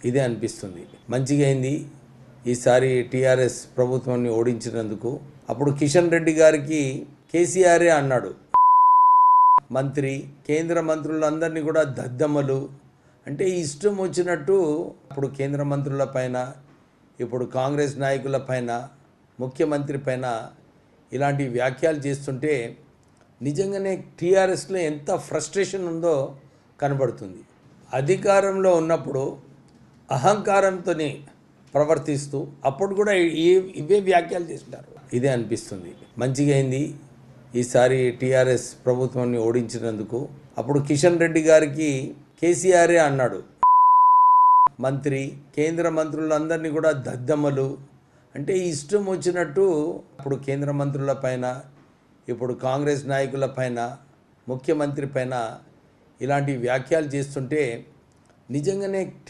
ఇదే అనిపిస్తుంది. మంచిగా అయింది ఈసారి టీఆర్ఎస్ ప్రభుత్వాన్ని ఓడించినందుకు. అప్పుడు కిషన్ రెడ్డి గారికి కేసీఆరే అన్నాడు, మంత్రి కేంద్ర మంత్రులందరినీ కూడా దద్దమ్మలు అంటే ఇష్టం వచ్చినట్టు అప్పుడు కేంద్ర మంత్రుల పైన, ఇప్పుడు కాంగ్రెస్ నాయకుల పైన, ముఖ్యమంత్రి పైన ఇలాంటి వ్యాఖ్యలు చేస్తుంటే నిజంగానే టీఆర్ఎస్లో ఎంత ఫ్రస్ట్రేషన్ ఉందో కనబడుతుంది. అధికారంలో ఉన్నప్పుడు అహంకారంతో ప్రవర్తిస్తూ అప్పుడు కూడా ఇవే వ్యాఖ్యలు చేస్తుంటారు. ఇదే అనిపిస్తుంది. మంచిగా అయింది ఈసారి టీఆర్ఎస్ ప్రభుత్వాన్ని ఓడించినందుకు. అప్పుడు కిషన్ రెడ్డి గారికి కేసీఆరే అన్నాడు, మంత్రి కేంద్ర మంత్రులందరినీ కూడా దద్దమ్మలు అంటే ఇష్టం వచ్చినట్టు అప్పుడు కేంద్ర మంత్రుల పైన, ఇప్పుడు కాంగ్రెస్ నాయకుల పైన, ముఖ్యమంత్రి పైన ఇలాంటి వ్యాఖ్యలు చేస్తుంటే నిజంగానే